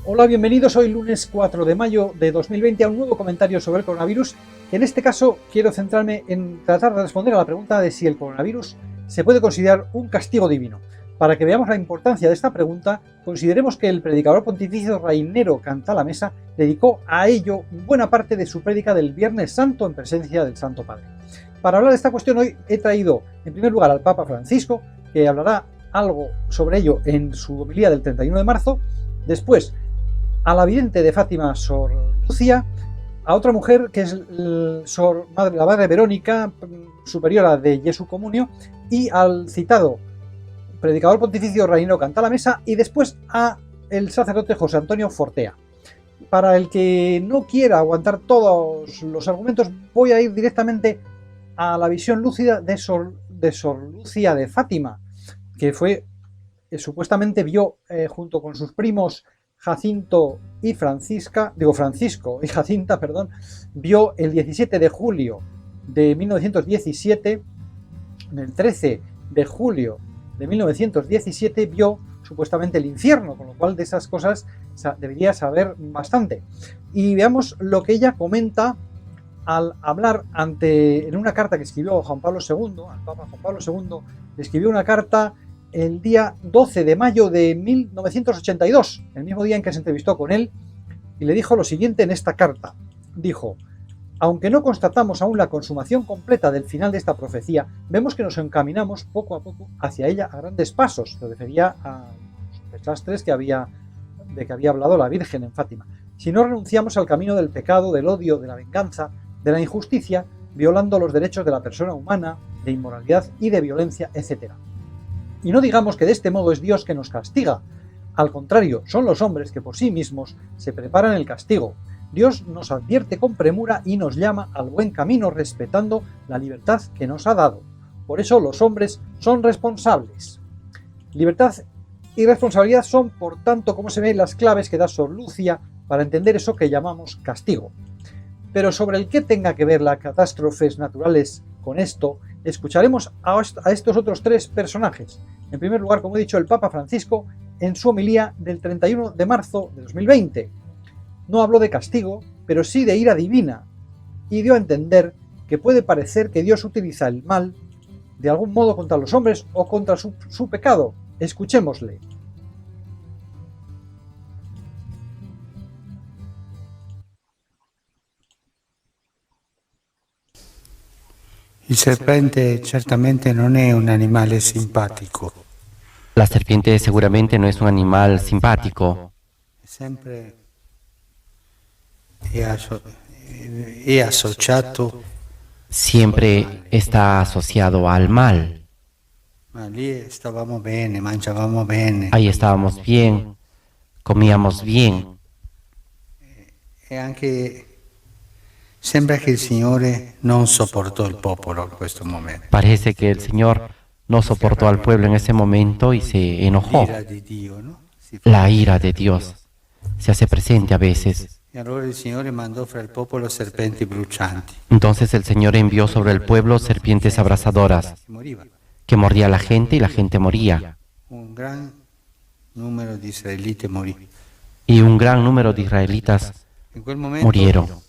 Hola, bienvenidos hoy lunes 4 de mayo de 2020 a un nuevo comentario sobre el coronavirus. En este caso quiero centrarme en tratar de responder a la pregunta de si el coronavirus se puede considerar un castigo divino. Para que veamos la importancia de esta pregunta, consideremos que el predicador pontificio Rainero Cantalamessa dedicó a ello buena parte de su prédica del Viernes Santo en presencia del Santo Padre. Para hablar de esta cuestión hoy he traído en primer lugar al Papa Francisco, que hablará algo sobre ello en su homilía del 31 de marzo, después a la vidente de Fátima, Sor Lucía, a otra mujer que es la Madre Verónica, superiora de Jesu Comunio, y al citado predicador pontificio Rainero Cantalamessa, y después a el sacerdote José Antonio Fortea. Para el que no quiera aguantar todos los argumentos, voy a ir directamente a la visión lúcida de Sor Lucía de Fátima, que supuestamente vio junto con sus primos Francisco y Jacinta, vio el 17 de julio de 1917, el 13 de julio de 1917 vio supuestamente el infierno, con lo cual de esas cosas debería saber bastante. Y veamos lo que ella comenta al hablar en una carta que escribió Juan Pablo II, al Papa Juan Pablo II, le escribió una carta el día 12 de mayo de 1982, el mismo día en que se entrevistó con él, y le dijo lo siguiente en esta carta. Dijo: aunque no constatamos aún la consumación completa del final de esta profecía, vemos que nos encaminamos poco a poco hacia ella a grandes pasos. Se refería a los desastres de que había hablado la Virgen en Fátima. Si no renunciamos al camino del pecado, del odio, de la venganza, de la injusticia, violando los derechos de la persona humana, de inmoralidad y de violencia, etc. Y no digamos que de este modo es Dios que nos castiga. Al contrario, son los hombres que por sí mismos se preparan el castigo. Dios nos advierte con premura y nos llama al buen camino respetando la libertad que nos ha dado. Por eso los hombres son responsables. Libertad y responsabilidad son, por tanto, como se ve, las claves que da Sor Lucía para entender eso que llamamos castigo. Pero sobre el que tenga que ver las catástrofes naturales con esto, escucharemos a estos otros tres personajes. En primer lugar, como he dicho, el Papa Francisco en su homilía del 31 de marzo de 2020. No habló de castigo, pero sí de ira divina, y dio a entender que puede parecer que Dios utiliza el mal de algún modo contra los hombres o contra su pecado. Escuchémosle. Il serpente certamente non è un animale simpatico. La serpiente seguramente no es un animal simpático. Sempre è associato. Siempre está asociado al mal. Ma lì stavamo bene, mangiavamo bene. Ahí estábamos bien, comíamos bien. E anche sembra che il Signore non sopportò il popolo in questo momento. Parece que el Señor no soportó al pueblo en ese momento y se enojó. L'ira di Dio, no? La ira de Dios se hace presente a veces. E allora il Signore mandò fra il popolo serpenti brucianti. Entonces el Señor envió sobre el pueblo serpientes abrasadoras Si moriva. que mordía a la gente y la gente moría. Un gran numero di israeliti morì. Y un gran número de israelitas In quel momento murieron.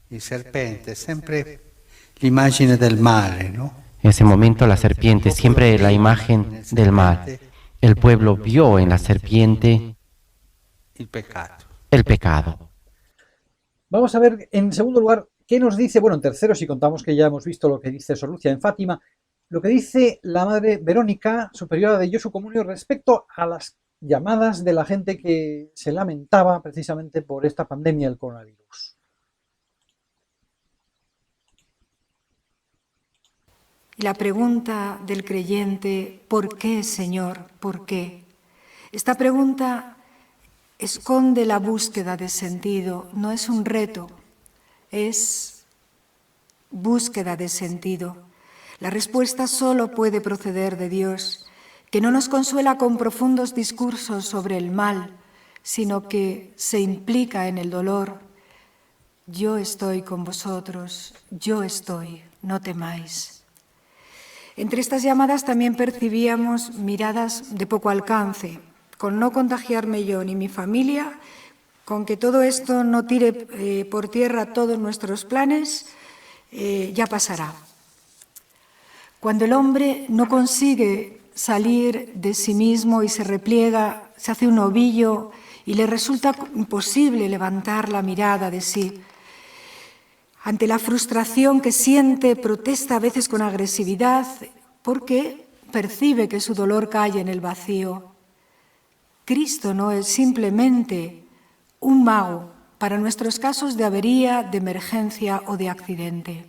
il serpente è sempre l'immagine del male, no? En ese momento la serpiente, siempre la imagen del mal. El pueblo vio en la serpiente Il peccato. el pecado. Vamos a ver, en segundo lugar, qué nos dice, en tercero, si contamos que ya hemos visto lo que dice Sor Lucía en Fátima, lo que dice la Madre Verónica, superiora de Jesu Comunio, respecto a las llamadas de la gente que se lamentaba precisamente por esta pandemia del coronavirus. La pregunta del creyente, ¿por qué, Señor? ¿Por qué? Esta pregunta esconde la búsqueda de sentido, no es un reto, es búsqueda de sentido. La respuesta solo puede proceder de Dios, que no nos consuela con profundos discursos sobre el mal, sino que se implica en el dolor. Yo estoy con vosotros, yo estoy, no temáis. Entre estas llamadas también percibíamos miradas de poco alcance, con no contagiarme yo ni mi familia, con que todo esto no tire por tierra todos nuestros planes, ya pasará. Cuando el hombre no consigue salir de sí mismo y se repliega, se hace un ovillo y le resulta imposible levantar la mirada de sí, ante la frustración que siente, protesta a veces con agresividad porque percibe que su dolor cae en el vacío. Cristo no es simplemente un mago para nuestros casos de avería, de emergencia o de accidente.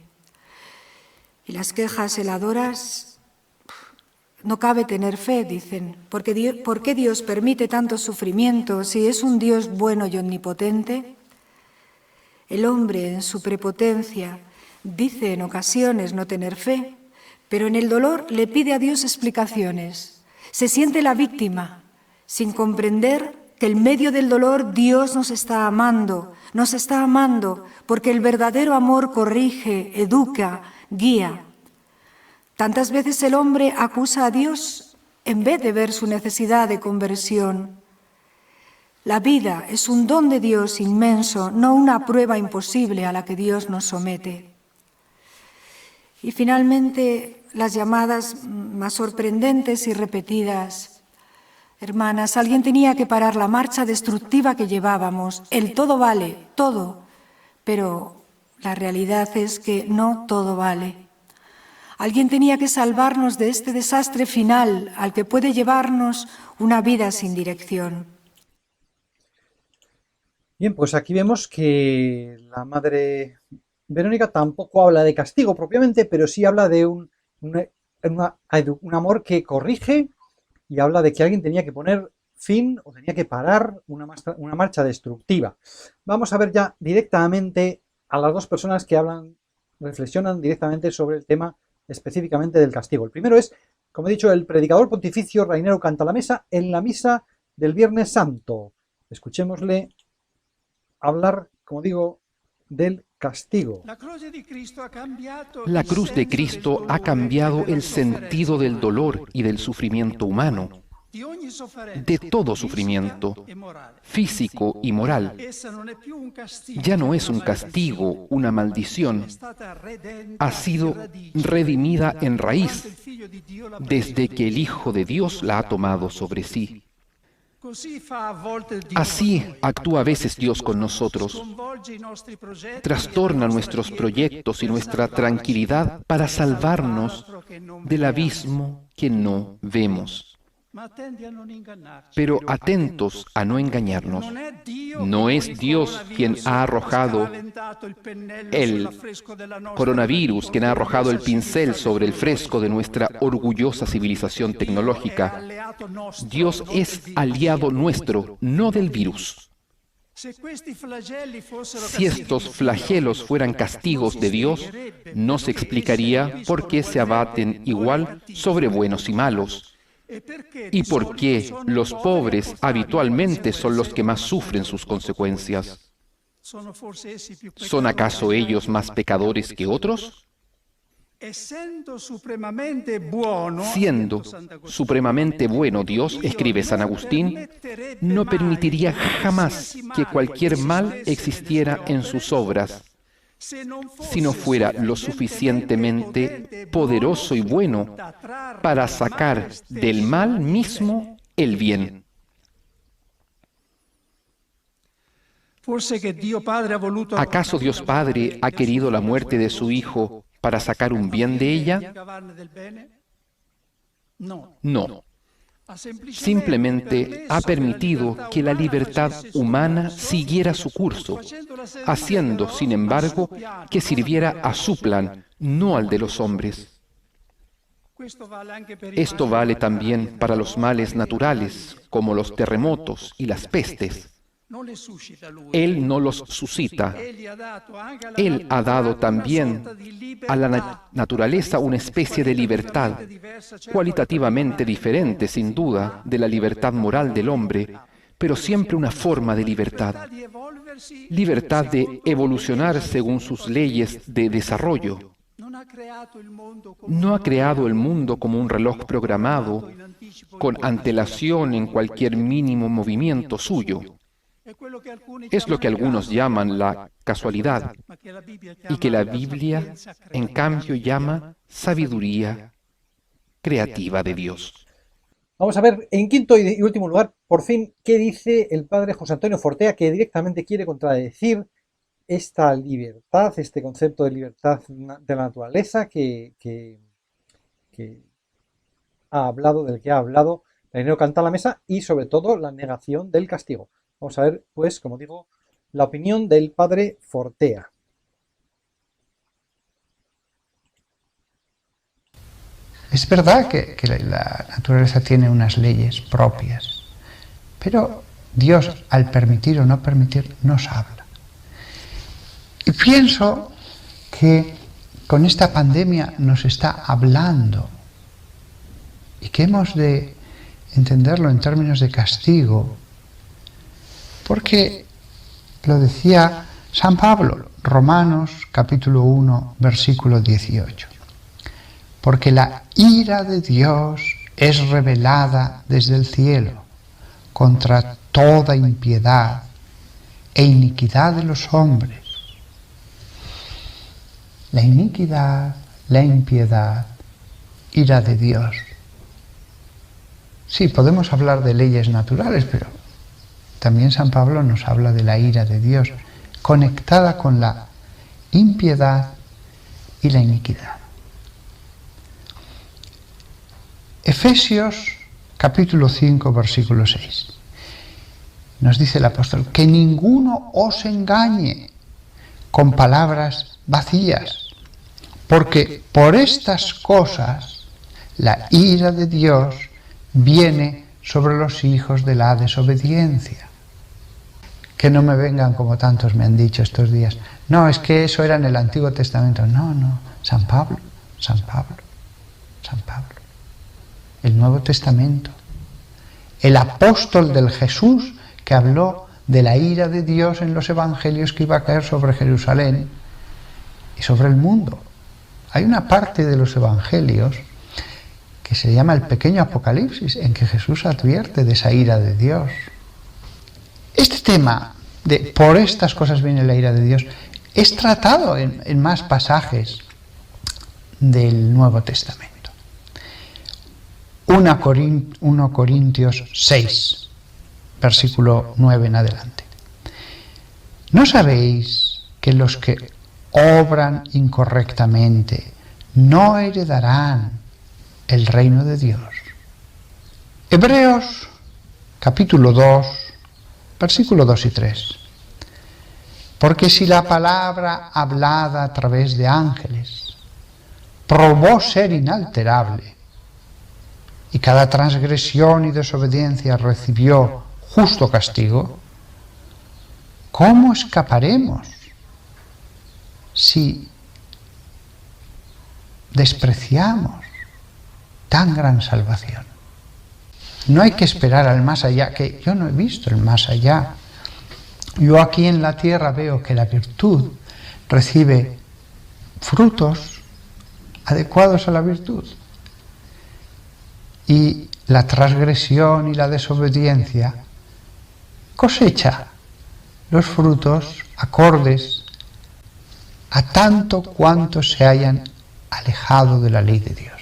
Y las quejas heladoras, no cabe tener fe, dicen. ¿Por qué Dios permite tanto sufrimiento si es un Dios bueno y omnipotente? El hombre, en su prepotencia, dice en ocasiones no tener fe, pero en el dolor le pide a Dios explicaciones. Se siente la víctima, sin comprender que en medio del dolor Dios nos está amando porque el verdadero amor corrige, educa, guía. Tantas veces el hombre acusa a Dios en vez de ver su necesidad de conversión. La vida es un don de Dios inmenso, no una prueba imposible a la que Dios nos somete. Y finalmente, las llamadas más sorprendentes y repetidas. Hermanas, alguien tenía que parar la marcha destructiva que llevábamos. El todo vale, todo. Pero la realidad es que no todo vale. Alguien tenía que salvarnos de este desastre final al que puede llevarnos una vida sin dirección. Bien, pues aquí vemos que la Madre Verónica tampoco habla de castigo propiamente, pero sí habla de un amor que corrige y habla de que alguien tenía que poner fin o tenía que parar una marcha destructiva. Vamos a ver ya directamente a las dos personas que reflexionan directamente sobre el tema específicamente del castigo. El primero es, como he dicho, el predicador pontificio Rainero Cantalamessa en la misa del Viernes Santo. Escuchémosle hablar, como digo, del castigo. La cruz de Cristo ha cambiado el sentido del dolor y del sufrimiento humano, de todo sufrimiento, físico y moral. Ya no es un castigo, una maldición. Ha sido redimida en raíz desde que el Hijo de Dios la ha tomado sobre sí. Así actúa a veces Dios con nosotros. Trastorna nuestros proyectos y nuestra tranquilidad para salvarnos del abismo que no vemos. Pero atentos a no engañarnos. No es Dios quien ha arrojado el coronavirus, quien ha arrojado el pincel sobre el fresco de nuestra orgullosa civilización tecnológica. Dios es aliado nuestro, no del virus. Si estos flagelos fueran castigos de Dios, no se explicaría por qué se abaten igual sobre buenos y malos. ¿Y por qué los pobres habitualmente son los que más sufren sus consecuencias? ¿Son acaso ellos más pecadores que otros? Siendo supremamente bueno Dios, escribe San Agustín, no permitiría jamás que cualquier mal existiera en sus obras, si no fuera lo suficientemente poderoso y bueno para sacar del mal mismo el bien. ¿Acaso Dios Padre ha querido la muerte de su Hijo para sacar un bien de ella? No. Simplemente ha permitido que la libertad humana siguiera su curso, haciendo, sin embargo, que sirviera a su plan, no al de los hombres. Esto vale también para los males naturales, como los terremotos y las pestes. Él no los suscita. Él ha dado también a la naturaleza una especie de libertad, cualitativamente diferente, sin duda, de la libertad moral del hombre, pero siempre una forma de libertad. Libertad de evolucionar según sus leyes de desarrollo. No ha creado el mundo como un reloj programado con antelación en cualquier mínimo movimiento suyo. Es lo que algunos llaman la casualidad y que la Biblia, en cambio, llama sabiduría creativa de Dios. Vamos a ver, en quinto y último lugar, por fin, qué dice el padre José Antonio Fortea, que directamente quiere contradecir esta libertad, este concepto de libertad de la naturaleza del que ha hablado Marinero Canta a la Mesa, y sobre todo la negación del castigo. Vamos a ver, pues, como digo, la opinión del padre Fortea. Es verdad que la naturaleza tiene unas leyes propias, pero Dios, al permitir o no permitir, nos habla. Y pienso que con esta pandemia nos está hablando y que hemos de entenderlo en términos de castigo, porque lo decía San Pablo, Romanos capítulo 1, versículo 18. Porque la ira de Dios es revelada desde el cielo contra toda impiedad e iniquidad de los hombres. La iniquidad, la impiedad, ira de Dios. Sí, podemos hablar de leyes naturales, pero también San Pablo nos habla de la ira de Dios, conectada con la impiedad y la iniquidad. Efesios capítulo 5, versículo 6. Nos dice el apóstol, que ninguno os engañe con palabras vacías, porque por estas cosas la ira de Dios viene sobre los hijos de la desobediencia. Que no me vengan como tantos me han dicho estos días. No, es que eso era en el Antiguo Testamento. No, San Pablo. El Nuevo Testamento. El apóstol del Jesús que habló de la ira de Dios en los evangelios que iba a caer sobre Jerusalén y sobre el mundo. Hay una parte de los evangelios que se llama el pequeño Apocalipsis, en que Jesús advierte de esa ira de Dios. Este tema de por estas cosas viene la ira de Dios es tratado en más pasajes del Nuevo Testamento. 1 Corintios 6, versículo 9 en adelante. ¿No sabéis que los que obran incorrectamente no heredarán el reino de Dios? Hebreos capítulo 2, versículo 2 y 3. Porque si la palabra hablada a través de ángeles probó ser inalterable, y cada transgresión y desobediencia recibió justo castigo, ¿cómo escaparemos si despreciamos tan gran salvación? No hay que esperar al más allá, que yo no he visto el más allá. Yo aquí en la tierra veo que la virtud recibe frutos adecuados a la virtud. Y la transgresión y la desobediencia cosecha los frutos acordes a tanto cuanto se hayan alejado de la ley de Dios.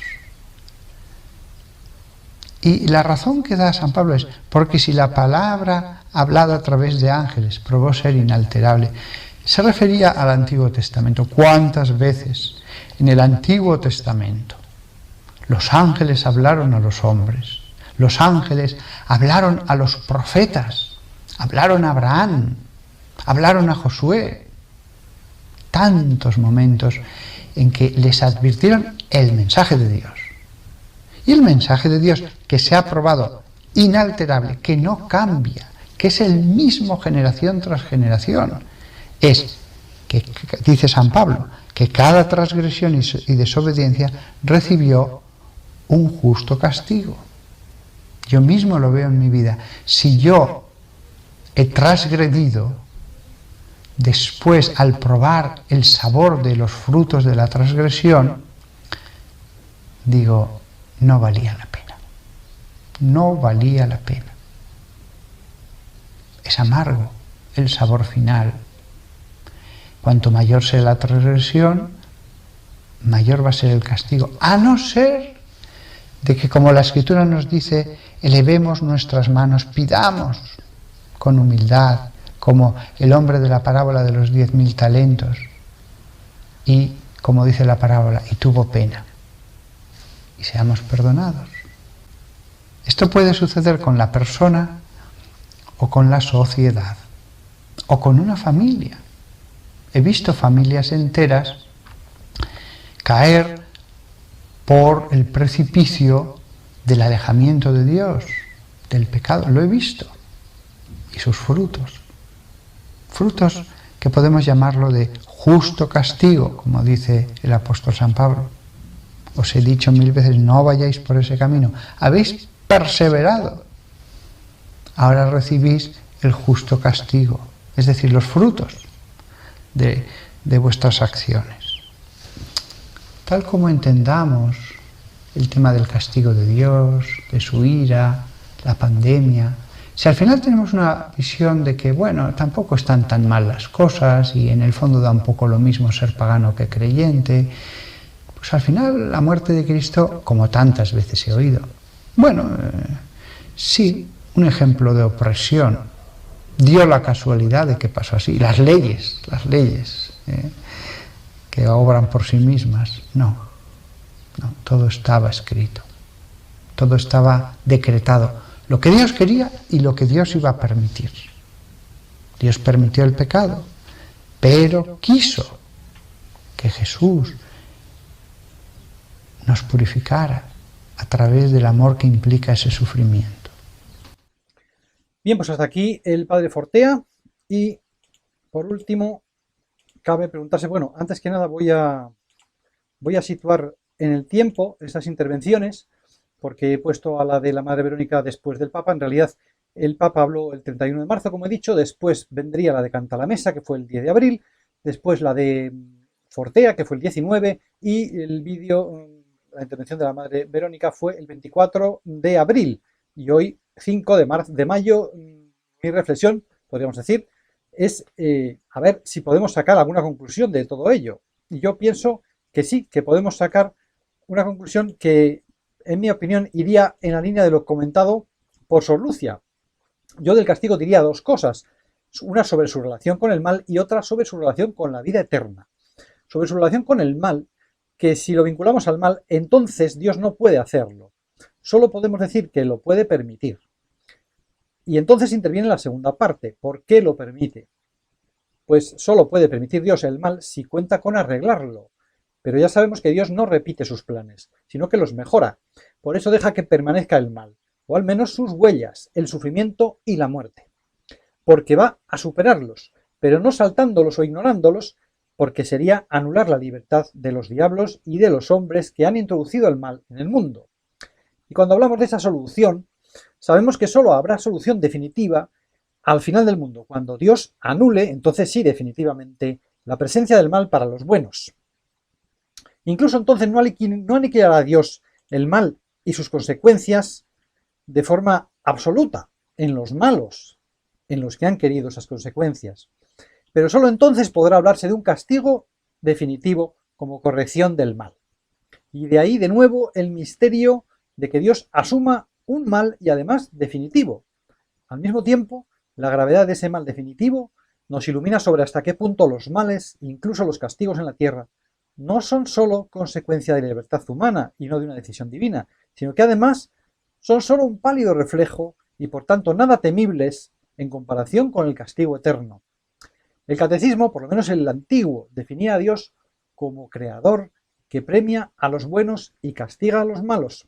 Y la razón que da San Pablo es porque si la palabra hablada a través de ángeles probó ser inalterable, se refería al Antiguo Testamento. ¿Cuántas veces en el Antiguo Testamento los ángeles hablaron a los hombres? Los ángeles hablaron a los profetas, hablaron a Abraham, hablaron a Josué. Tantos momentos en que les advirtieron el mensaje de Dios. Y el mensaje de Dios que se ha probado inalterable, que no cambia, que es el mismo generación tras generación, es que, dice San Pablo, que cada transgresión y desobediencia recibió un justo castigo. Yo mismo lo veo en mi vida. Si yo he transgredido, después, al probar el sabor de los frutos de la transgresión, digo, no valía la pena. No valía la pena. Es amargo el sabor final. Cuanto mayor sea la transgresión, mayor va a ser el castigo. A no ser de que, como la Escritura nos dice, elevemos nuestras manos, pidamos con humildad, como el hombre de la parábola de los 10.000 talentos. Y, como dice la parábola, y tuvo pena. Y seamos perdonados. Esto puede suceder con la persona o con la sociedad o con una familia. He visto familias enteras caer por el precipicio del alejamiento de Dios, del pecado. Lo he visto. Y sus frutos. Frutos que podemos llamarlo de justo castigo, como dice el apóstol San Pablo. Os he dicho 1000 veces, no vayáis por ese camino. Habéis perseverado. Ahora recibís el justo castigo, es decir, los frutos de vuestras acciones. Tal como entendamos el tema del castigo de Dios, de su ira, la pandemia, si al final tenemos una visión de que, bueno, tampoco están tan mal las cosas y en el fondo da un poco lo mismo ser pagano que creyente, pues al final la muerte de Cristo, como tantas veces he oído, bueno, sí, un ejemplo de opresión, dio la casualidad de que pasó así. Las leyes, que obran por sí mismas, no, todo estaba escrito, todo estaba decretado, lo que Dios quería y lo que Dios iba a permitir. Dios permitió el pecado, pero quiso que Jesús nos purificara a través del amor que implica ese sufrimiento. Bien, pues hasta aquí el padre Fortea. Y por último, cabe preguntarse, bueno, antes que nada voy a situar en el tiempo estas intervenciones, porque he puesto a la de la Madre Verónica después del Papa. En realidad, el Papa habló el 31 de marzo, como he dicho, después vendría la de Canta la Mesa, que fue el 10 de abril, después la de Fortea, que fue el 19, y el vídeo, la intervención de la Madre Verónica, fue el 24 de abril. Y hoy, 5 de mayo, mi reflexión, podríamos decir, es a ver si podemos sacar alguna conclusión de todo ello. Y yo pienso que sí, que podemos sacar una conclusión que, en mi opinión, iría en la línea de lo comentado por Sor Lucia. Yo del castigo diría dos cosas, una sobre su relación con el mal y otra sobre su relación con la vida eterna. Sobre su relación con el mal, que si lo vinculamos al mal, entonces Dios no puede hacerlo. Solo podemos decir que lo puede permitir. Y entonces interviene la segunda parte. ¿Por qué lo permite? Pues solo puede permitir Dios el mal si cuenta con arreglarlo. Pero ya sabemos que Dios no repite sus planes, sino que los mejora. Por eso deja que permanezca el mal, o al menos sus huellas, el sufrimiento y la muerte. Porque va a superarlos, pero no saltándolos o ignorándolos, porque sería anular la libertad de los diablos y de los hombres que han introducido el mal en el mundo. Y cuando hablamos de esa solución, sabemos que solo habrá solución definitiva al final del mundo, cuando Dios anule, entonces sí, definitivamente, la presencia del mal para los buenos. Incluso entonces no aniquilará a Dios el mal y sus consecuencias de forma absoluta en los malos, en los que han querido esas consecuencias. Pero solo entonces podrá hablarse de un castigo definitivo como corrección del mal. Y de ahí de nuevo el misterio de que Dios asuma un mal y además definitivo. Al mismo tiempo, la gravedad de ese mal definitivo nos ilumina sobre hasta qué punto los males, incluso los castigos en la tierra, no son solo consecuencia de la libertad humana y no de una decisión divina, sino que además son solo un pálido reflejo y por tanto nada temibles en comparación con el castigo eterno. El catecismo, por lo menos el antiguo, definía a Dios como creador que premia a los buenos y castiga a los malos.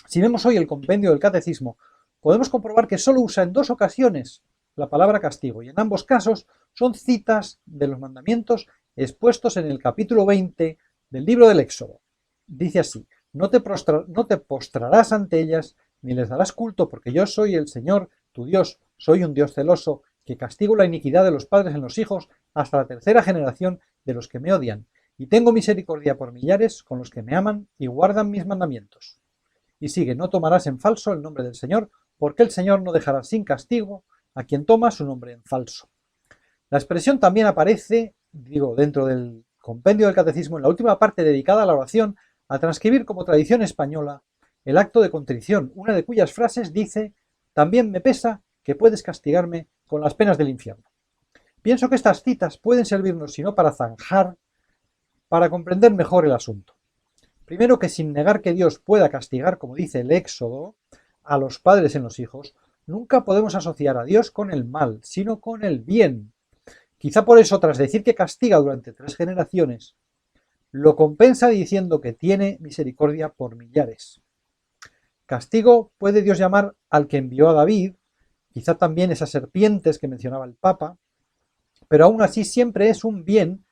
Si vemos hoy el compendio del catecismo, podemos comprobar que solo usa en 2 ocasiones la palabra castigo, y en ambos casos son citas de los mandamientos expuestos en el capítulo 20 del libro del Éxodo. Dice así: no te postrarás ante ellas, ni les darás culto, porque yo soy el Señor, tu Dios, soy un Dios celoso, que castigo la iniquidad de los padres en los hijos hasta la tercera generación de los que me odian, y tengo misericordia por millares con los que me aman y guardan mis mandamientos. Y sigue, no tomarás en falso el nombre del Señor, porque el Señor no dejará sin castigo a quien toma su nombre en falso. La expresión también aparece, dentro del compendio del Catecismo, en la última parte dedicada a la oración, a transcribir como tradición española el acto de contrición, una de cuyas frases dice: también me pesa que puedes castigarme con las penas del infierno. Pienso que estas citas pueden servirnos, si no para zanjar, para comprender mejor el asunto. Primero, que sin negar que Dios pueda castigar, como dice el Éxodo, a los padres en los hijos, nunca podemos asociar a Dios con el mal, sino con el bien. Quizá por eso, tras decir que castiga durante 3 generaciones, lo compensa diciendo que tiene misericordia por millares. Castigo puede Dios llamar al que envió a David, quizá también esas serpientes que mencionaba el Papa, pero aún así siempre es un bien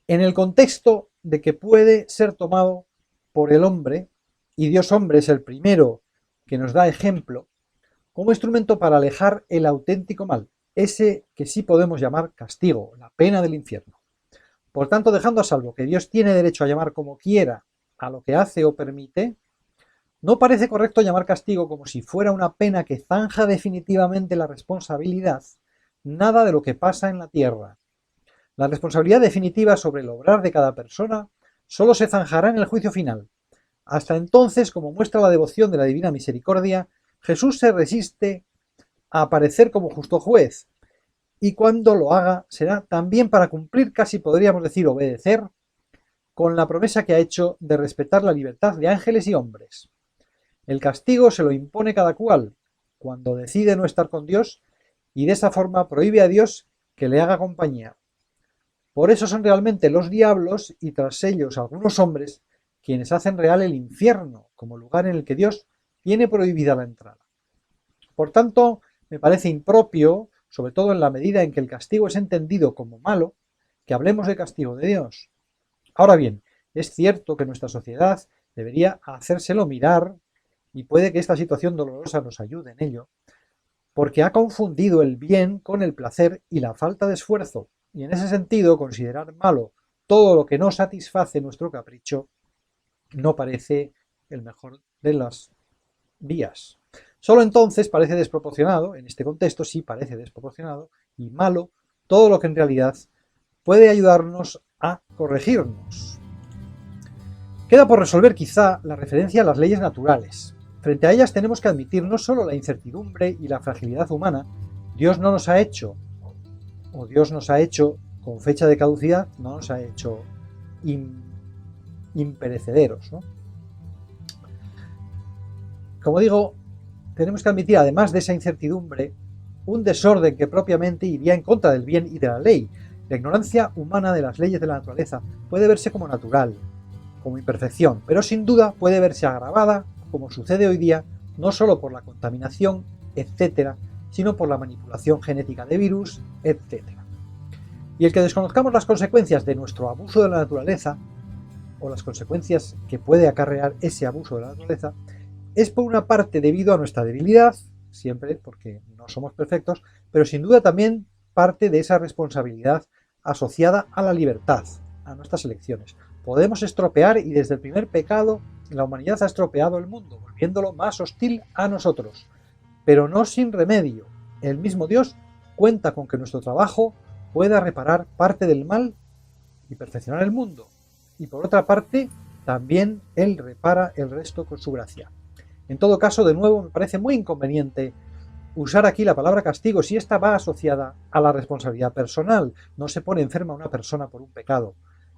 en el contexto de que puede ser tomado por el hombre, y Dios hombre es el primero que nos da ejemplo, como instrumento para alejar el auténtico mal, ese que sí podemos llamar castigo, la pena del infierno. Por tanto, dejando a salvo que Dios tiene derecho a llamar como quiera a lo que hace o permite, no parece correcto llamar castigo como si fuera una pena que zanja definitivamente la responsabilidad, nada de lo que pasa en la tierra. La responsabilidad definitiva sobre el obrar de cada persona solo se zanjará en el juicio final. Hasta entonces, como muestra la devoción de la Divina Misericordia, Jesús se resiste a aparecer como justo juez, y cuando lo haga será también para cumplir, casi podríamos decir obedecer, con la promesa que ha hecho de respetar la libertad de ángeles y hombres. El castigo se lo impone cada cual, cuando decide no estar con Dios, y de esa forma prohíbe a Dios que le haga compañía. Por eso son realmente los diablos, y tras ellos algunos hombres, quienes hacen real el infierno como lugar en el que Dios tiene prohibida la entrada. Por tanto, me parece impropio, sobre todo en la medida en que el castigo es entendido como malo, que hablemos de castigo de Dios. Ahora bien, es cierto que nuestra sociedad debería hacérselo mirar, y puede que esta situación dolorosa nos ayude en ello, porque ha confundido el bien con el placer y la falta de esfuerzo, y en ese sentido considerar malo todo lo que no satisface nuestro capricho no parece el mejor de las vías. Solo entonces parece desproporcionado, en este contexto sí parece desproporcionado, y malo todo lo que en realidad puede ayudarnos a corregirnos. Queda por resolver quizá la referencia a las leyes naturales. Frente a ellas tenemos que admitir no solo la incertidumbre y la fragilidad humana, Dios no nos ha hecho, o Dios nos ha hecho con fecha de caducidad, no nos ha hecho imperecederos, ¿no? Como digo, tenemos que admitir, además de esa incertidumbre, un desorden que propiamente iría en contra del bien y de la ley. La ignorancia humana de las leyes de la naturaleza puede verse como natural, como imperfección, pero sin duda puede verse agravada, como sucede hoy día, no solo por la contaminación, etcétera, sino por la manipulación genética de virus, etcétera. Y el que desconozcamos las consecuencias de nuestro abuso de la naturaleza, o las consecuencias que puede acarrear ese abuso de la naturaleza, es por una parte debido a nuestra debilidad, siempre porque no somos perfectos, pero sin duda también parte de esa responsabilidad asociada a la libertad, a nuestras elecciones. Podemos estropear, y desde el primer pecado la humanidad ha estropeado el mundo, volviéndolo más hostil a nosotros, pero no sin remedio. El mismo Dios cuenta con que nuestro trabajo pueda reparar parte del mal y perfeccionar el mundo, y por otra parte también Él repara el resto con su gracia. En todo caso, de nuevo, me parece muy inconveniente usar aquí la palabra castigo si esta va asociada a la responsabilidad personal. No se pone enferma una persona por un pecado,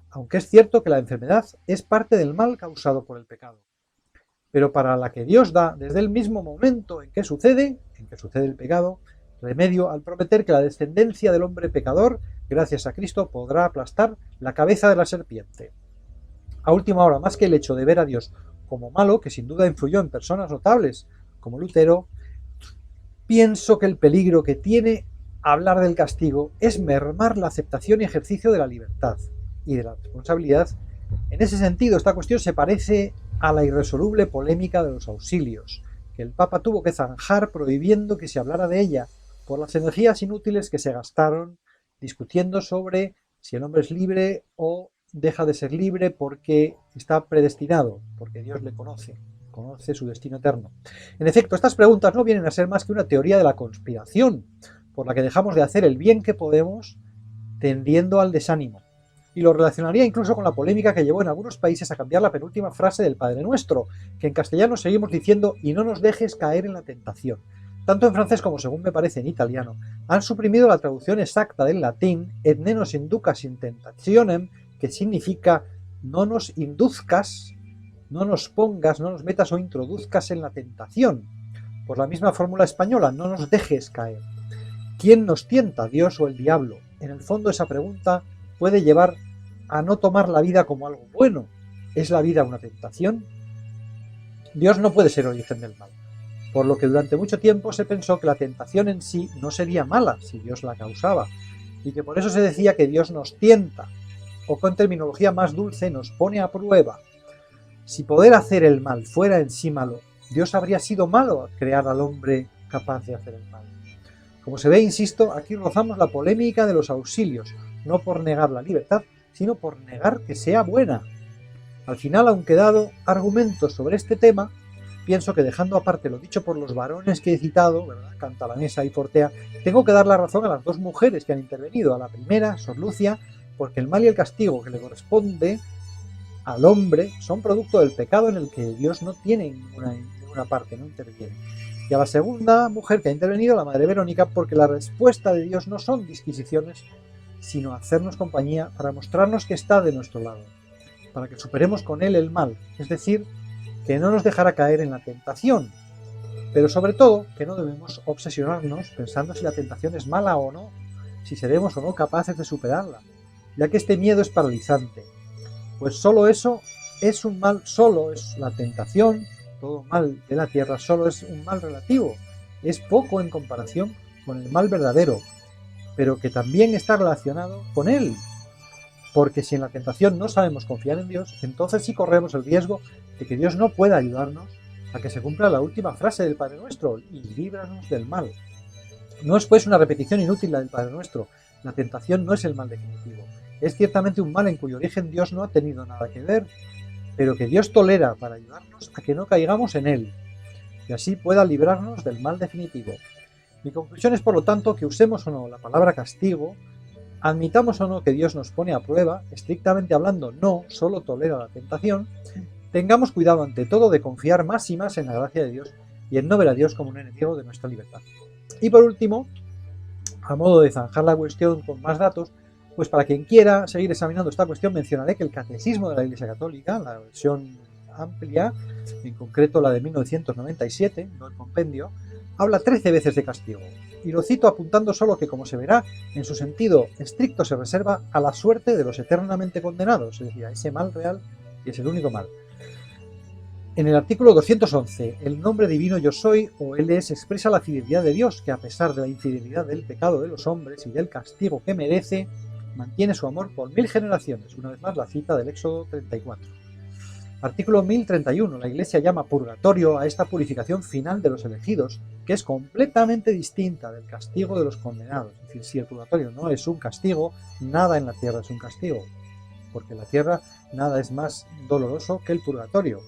aunque es cierto que la enfermedad es parte del mal causado por el pecado, pero para la que Dios da, desde el mismo momento en que sucede el pecado, remedio al prometer que la descendencia del hombre pecador, gracias a Cristo, podrá aplastar la cabeza de la serpiente. A última hora, más que el hecho de ver a Dios como malo, que sin duda influyó en personas notables como Lutero, pienso que el peligro que tiene hablar del castigo es mermar la aceptación y ejercicio de la libertad y de la responsabilidad. En ese sentido, esta cuestión se parece a la irresoluble polémica de los auxilios, que el Papa tuvo que zanjar prohibiendo que se hablara de ella, por las energías inútiles que se gastaron discutiendo sobre si el hombre es libre o deja de ser libre porque está predestinado, porque Dios le conoce su destino eterno. En efecto, estas preguntas no vienen a ser más que una teoría de la conspiración, por la que dejamos de hacer el bien que podemos tendiendo al desánimo. Y lo relacionaría incluso con la polémica que llevó en algunos países a cambiar la penúltima frase del Padre Nuestro, que en castellano seguimos diciendo "y no nos dejes caer en la tentación". Tanto en francés como, según me parece, en italiano, han suprimido la traducción exacta del latín "et ne nos inducas in tentationem", que significa "no nos induzcas, no nos pongas, no nos metas o introduzcas en la tentación". Por la misma fórmula española, "no nos dejes caer". ¿Quién nos tienta, Dios o el diablo? En el fondo, esa pregunta puede llevar a no tomar la vida como algo bueno. ¿Es la vida una tentación? Dios no puede ser el origen del mal, por lo que durante mucho tiempo se pensó que la tentación en sí no sería mala si Dios la causaba, y que por eso se decía que Dios nos tienta, o con terminología más dulce, nos pone a prueba. Si poder hacer el mal fuera en sí malo, Dios habría sido malo al crear al hombre capaz de hacer el mal. Como se ve, insisto, aquí rozamos la polémica de los auxilios, no por negar la libertad, sino por negar que sea buena. Al final, aunque dado argumentos sobre este tema, pienso que dejando aparte lo dicho por los varones que he citado, ¿verdad?, Cantalamessa y Fortea, tengo que dar la razón a las dos mujeres que han intervenido. A la primera, Sor Lucia, porque el mal y el castigo que le corresponde al hombre son producto del pecado en el que Dios no tiene ninguna parte, no interviene. Y a la segunda mujer que ha intervenido, la Madre Verónica, porque la respuesta de Dios no son disquisiciones, sino hacernos compañía para mostrarnos que está de nuestro lado, para que superemos con él el mal, es decir, que no nos dejará caer en la tentación, pero sobre todo que no debemos obsesionarnos pensando si la tentación es mala o no, si seremos o no capaces de superarla, ya que este miedo es paralizante, pues solo eso es un mal, solo es la tentación, todo mal de la tierra solo es un mal relativo, es poco en comparación con el mal verdadero, pero que también está relacionado con él, porque si en la tentación no sabemos confiar en Dios, entonces sí corremos el riesgo de que Dios no pueda ayudarnos a que se cumpla la última frase del Padre Nuestro, y líbranos del mal. No es pues una repetición inútil la del Padre Nuestro, la tentación no es el mal definitivo, es ciertamente un mal en cuyo origen Dios no ha tenido nada que ver, pero que Dios tolera para ayudarnos a que no caigamos en él, y así pueda librarnos del mal definitivo. Mi conclusión es, por lo tanto, que usemos o no la palabra castigo, admitamos o no que Dios nos pone a prueba, estrictamente hablando no, solo tolera la tentación, tengamos cuidado ante todo de confiar más y más en la gracia de Dios y en no ver a Dios como un enemigo de nuestra libertad. Y por último, a modo de zanjar la cuestión con más datos, pues para quien quiera seguir examinando esta cuestión mencionaré que el Catecismo de la Iglesia Católica, la versión amplia, en concreto la de 1997, no el compendio, habla 13 veces de castigo, y lo cito apuntando solo que, como se verá, en su sentido estricto se reserva a la suerte de los eternamente condenados, es decir, a ese mal real, y es el único mal. En el artículo 211, el nombre divino yo soy, o él es, expresa la fidelidad de Dios, que a pesar de la infidelidad del pecado de los hombres y del castigo que merece, mantiene su amor por 1000 generaciones, una vez más la cita del Éxodo 34. Artículo 1031. La Iglesia llama purgatorio a esta purificación final de los elegidos, que es completamente distinta del castigo de los condenados. Es decir, si el purgatorio no es un castigo, nada en la tierra es un castigo, porque en la tierra nada es más doloroso que el purgatorio.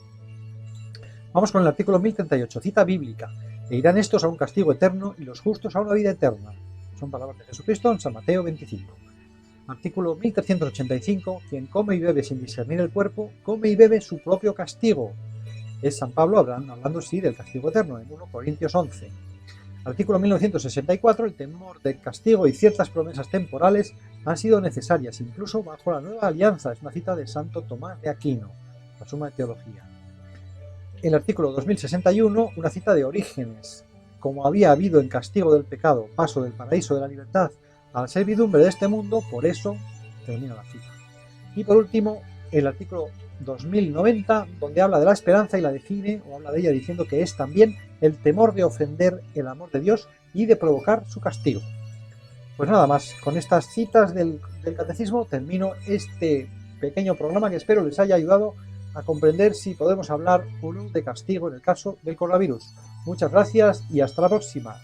Vamos con el artículo 1038, cita bíblica. E irán estos a un castigo eterno y los justos a una vida eterna. Son palabras de Jesucristo en San Mateo 25. Artículo 1385. Quien come y bebe sin discernir el cuerpo, come y bebe su propio castigo. Es San Pablo hablando sí del castigo eterno en 1 Corintios 11. Artículo 1964. El temor del castigo y ciertas promesas temporales han sido necesarias, incluso bajo la nueva alianza. Es una cita de Santo Tomás de Aquino, la Suma de Teología. El artículo 2061. Una cita de Orígenes. Como había habido en castigo del pecado, paso del paraíso de la libertad a la servidumbre de este mundo, por eso termina la cita. Y por último, el artículo 2090, donde habla de la esperanza y la define, o habla de ella diciendo que es también el temor de ofender el amor de Dios y de provocar su castigo. Pues nada más, con estas citas del Catecismo termino este pequeño programa que espero les haya ayudado a comprender si podemos hablar o no de castigo en el caso del coronavirus. Muchas gracias y hasta la próxima.